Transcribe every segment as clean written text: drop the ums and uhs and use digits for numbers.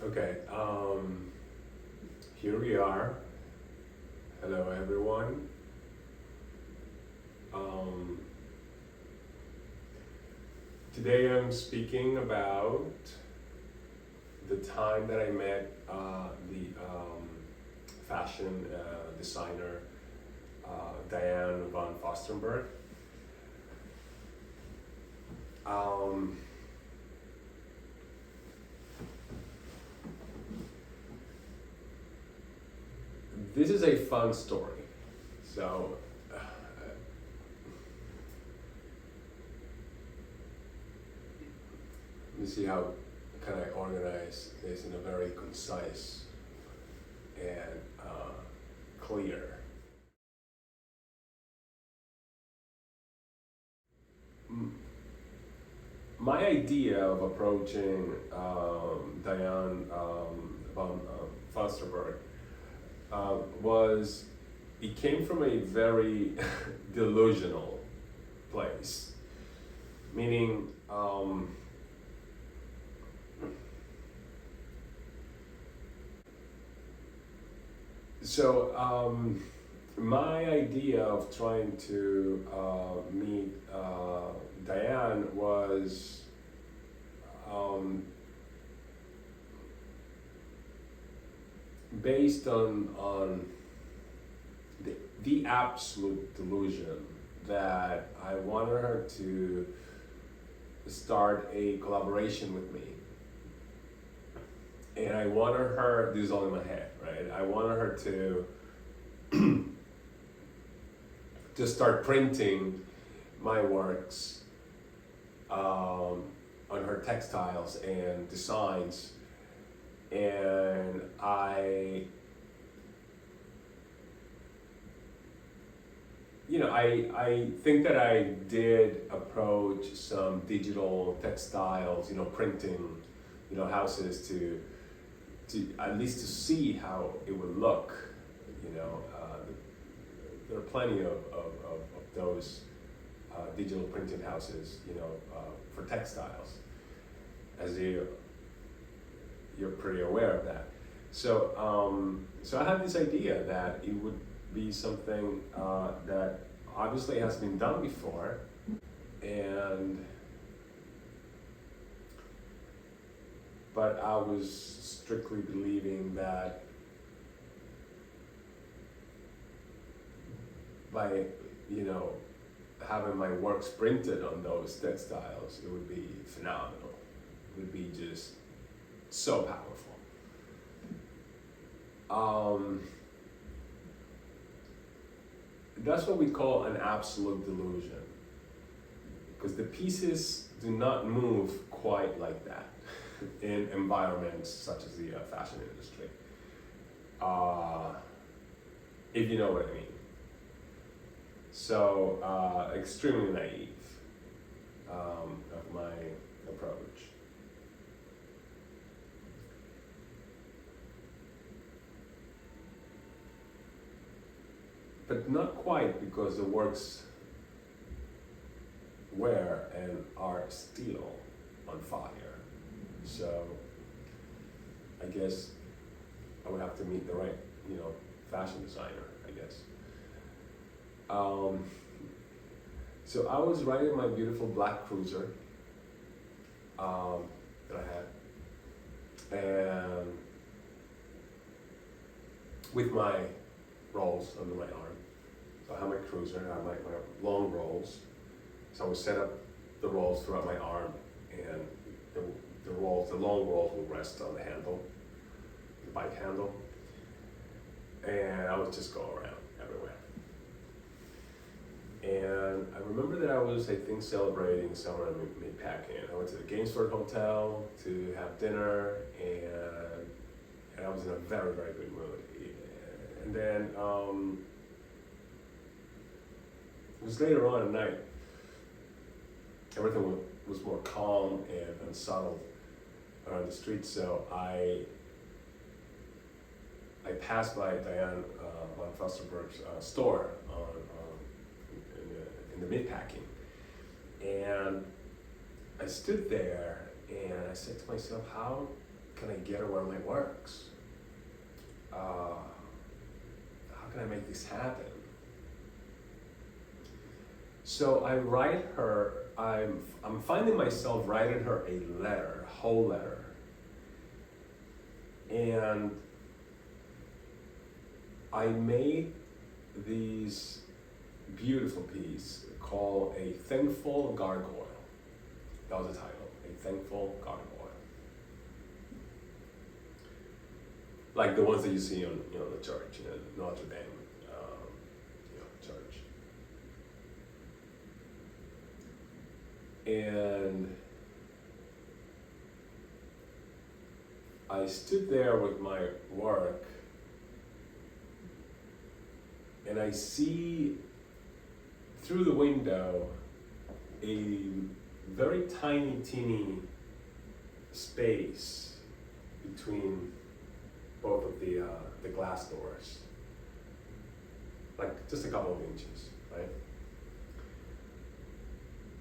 Okay, here we are. Hello, everyone. Um, Today I'm speaking about the time that I met the fashion designer Diane von Fürstenberg. Um, this is a fun story. So, let me see how can I organize this in a very concise and clear. My idea of approaching Diane von Fürstenberg was, it came from a very delusional place, meaning my idea of trying to meet Diane was based on the absolute delusion that I wanted her to start a collaboration with me. And I wanted her, this is all in my head, right? I wanted her to start printing my works on her textiles and designs. And I think that I did approach some digital textiles, printing, houses to at least to see how it would look. There are plenty of those digital printing houses, for textiles, as you're pretty aware of that. So I had this idea that it would be something that obviously has been done before, but I was strictly believing that by having my works printed on those textiles, it would be phenomenal. It would be just so powerful. That's what we call an absolute delusion, because the pieces do not move quite like that in environments such as the fashion industry, if you know what I mean. So, extremely naive of my approach. But not quite, because the works were and are still on fire. So I guess I would have to meet the right, fashion designer, I guess. So I was riding my beautiful black cruiser that I had, and with my rolls under my arm. So I have my cruiser, I have my long rolls. So I would set up the rolls throughout my arm, and the long rolls will rest on the handle, the bike handle, and I would just go around everywhere. And I remember that I was, I think, celebrating summer in Meatpacking. I went to the Gainesford Hotel to have dinner, and I was in a very, very good mood. And then it was later on at night. Everything was more calm and unsettled around the street, so I passed by Diane von Fürstenberg's store in the Meatpacking, and I stood there and I said to myself, how can I get her one of my works? How can I make this happen? So I write her, I'm finding myself writing her a letter, a whole letter. And I made these beautiful piece called A Thankful Gargoyle. That was the title, A Thankful Gargoyle. Like the ones that you see on, the church, Notre Dame, church. And I stood there with my work, and I see through the window a very tiny, teeny space between both of the glass doors, like just a couple of inches, right?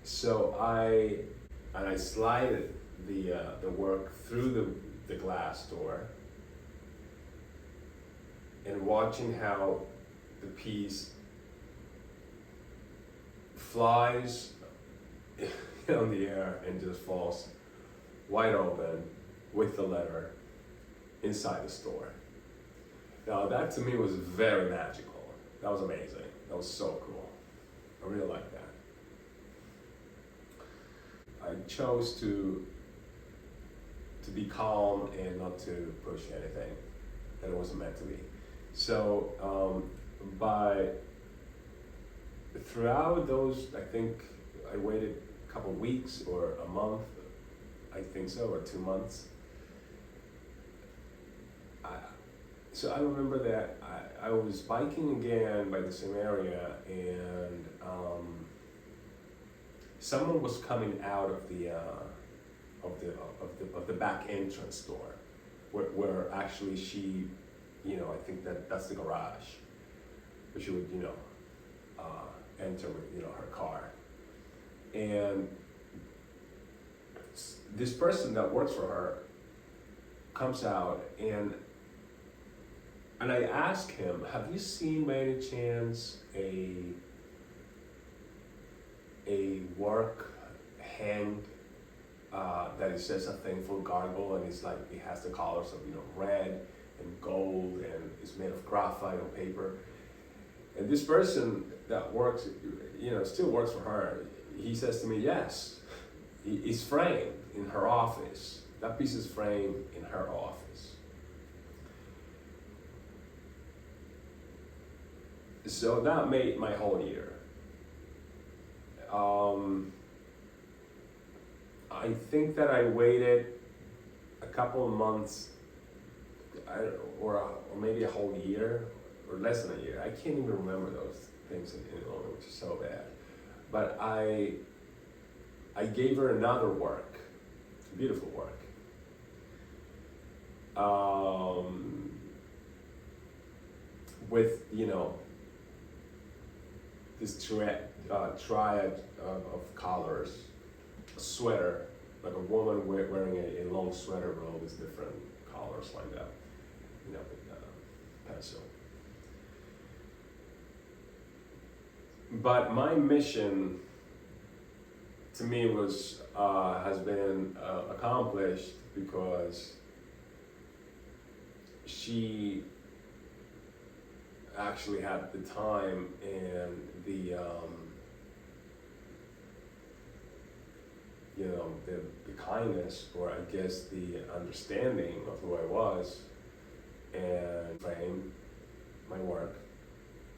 So I slided the work through the glass door, and watching how the piece flies on the air and just falls wide open with the letter inside the store. Now that to me was very magical. That was amazing. That was so cool. I really liked that. I chose to be calm and not to push anything that it wasn't meant to be. So throughout those, I think I waited a couple weeks or a month, I think so, or 2 months. So I remember that I was biking again by the same area, and someone was coming out of the back entrance door, where actually she, I think that's the garage, where she would enter with her car, and this person that works for her comes out, and I ask him, have you seen by any chance a work hanged that it says a thankful gargoyle, and it's like it has the colors of red and gold, and it's made of graphite or paper. And this person that works, still works for her, he says to me, yes, it's framed in her office. That piece is framed in her office. So that made my whole year. I think that I waited a couple of months, or maybe a whole year, or less than a year. I can't even remember those things anymore, which is so bad. But I gave her another work, beautiful work. With this triad of colors, a sweater, like a woman wearing a long sweater with all these different colors lined up, with pencil. But my mission, to me, has been accomplished because she actually had the time and the kindness, or I guess the understanding of who I was, and frame my work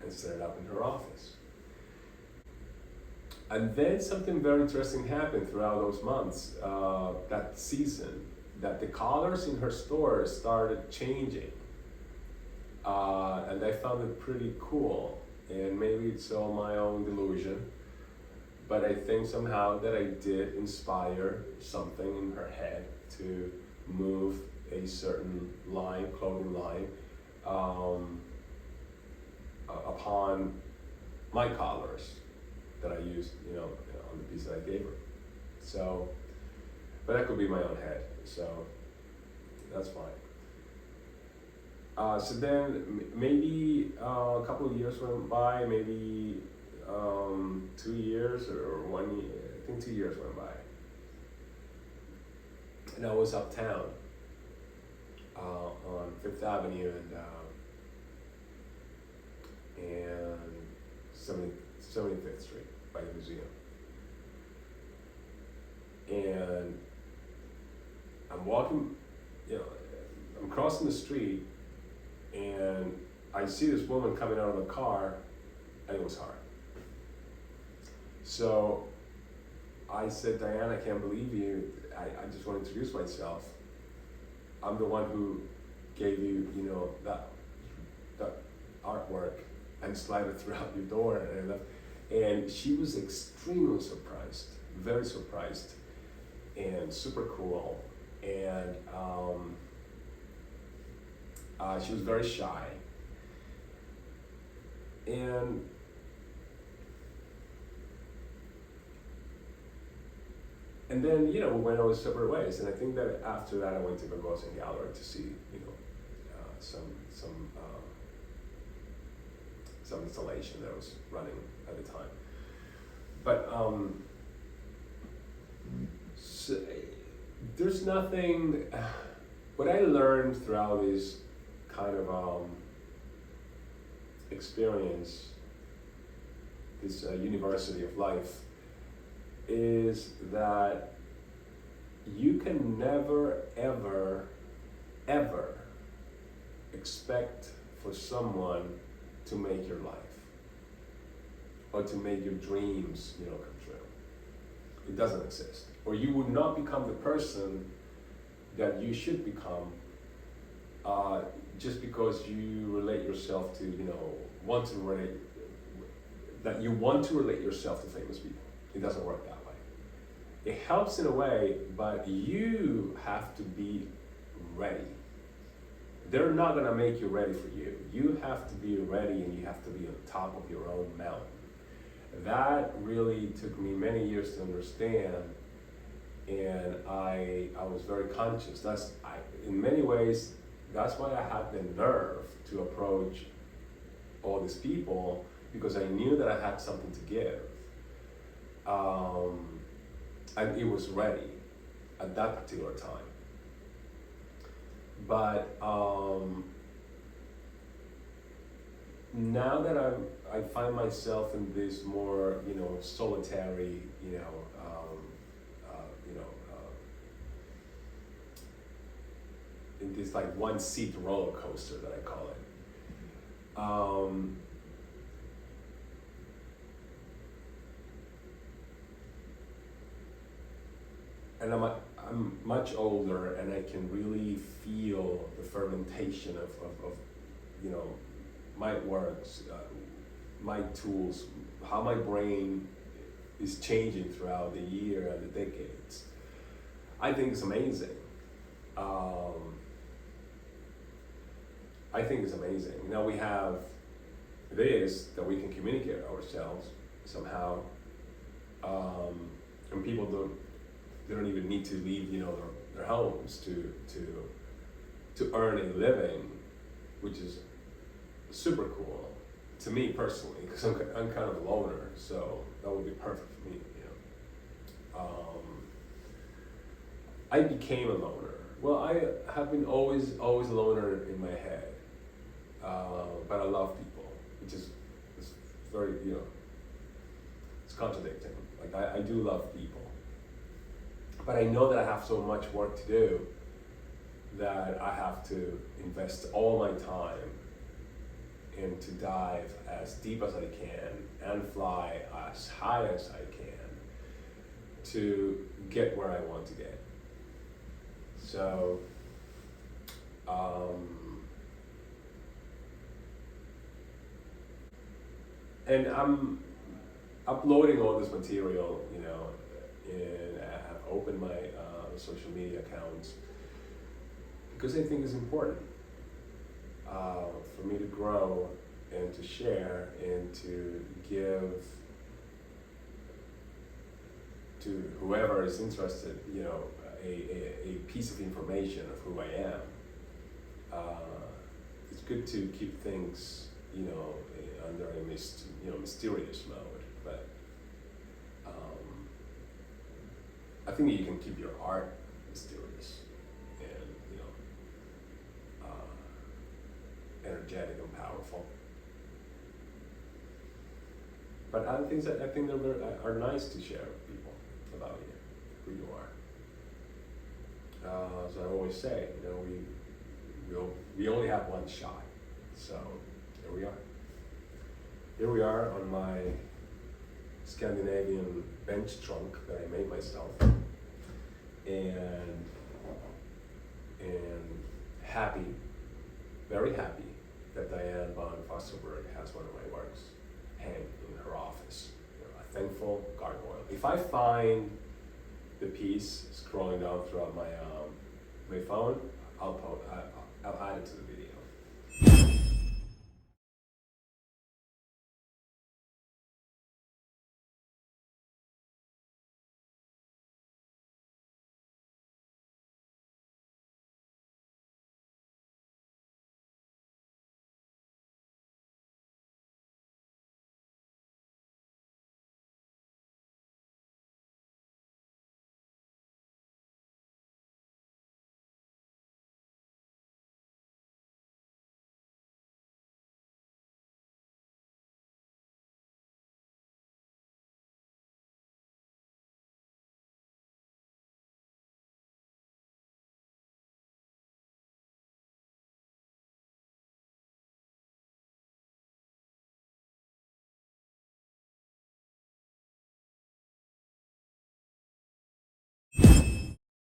and set it up in her office. And then something very interesting happened throughout those months, that season, that the colors in her store started changing. And I found it pretty cool, and maybe it's all my own delusion, but I think somehow that I did inspire something in her head to move a certain clothing line, upon my colors that I used, on the piece that I gave her. So, but that could be my own head. So, That's fine. So then maybe a couple of years went by, maybe 2 years or 1 year, I think 2 years went by. And I was uptown on Fifth Avenue and 75th Street by the museum. And I'm walking, I'm crossing the street, and I see this woman coming out of the car, and it was her. So I said, Diane, I can't believe you. I just want to introduce myself. I'm the one who gave you, that artwork and slide it throughout your door. And she was extremely surprised, very surprised, and super cool. And she was very shy. And then, we went our separate ways. And I think that after that, I went to the Gaussian Gallery to see, some installation that was running at the time. But so, there's nothing. What I learned throughout this kind of experience, this university of life, is that you can never, ever, ever expect for someone to make your life or to make your dreams, come true. It doesn't exist. Or you would not become the person that you should become just because you relate yourself to, that you want to relate yourself to famous people. It doesn't work that way. It helps in a way, but you have to be ready. They're not going to make you ready for you. You have to be ready, and you have to be on top of your own mountain. That really took me many years to understand, and I was very conscious. In many ways, that's why I had the nerve to approach all these people, because I knew that I had something to give. And it was ready at that particular time. But now that I find myself in this more, solitary, in this like one-seat roller coaster that I call it. And I'm much older, and I can really feel the fermentation of my works, my tools, how my brain is changing throughout the year and the decades. I think it's amazing. I think it's amazing. We have this, that we can communicate ourselves somehow, and people they don't even need to leave, their homes to earn a living, which is super cool to me personally, because I'm kind of a loner, so that would be perfect for me. I became a loner. Well, I have been always a loner in my head, but I love people, which is very, it's contradicting. Like I do love people. But I know that I have so much work to do that I have to invest all my time and to dive as deep as I can and fly as high as I can to get where I want to get. So, and I'm uploading all this material, and I have opened my social media accounts because I think it's important for me to grow and to share and to give to whoever is interested, a piece of information of who I am. It's good to keep things, under a mysterious mode, but I think you can keep your art mysterious and energetic and powerful. But other things that I think are nice to share with people about you, who you are. So I always say, we only have one shot. So here we are. Here we are on my Scandinavian bench trunk that I made myself, and happy, very happy that Diane von Fürstenberg has one of my works hanging in her office. A thankful gargoyle. If I find the piece scrolling down throughout my phone, I'll add it to the video.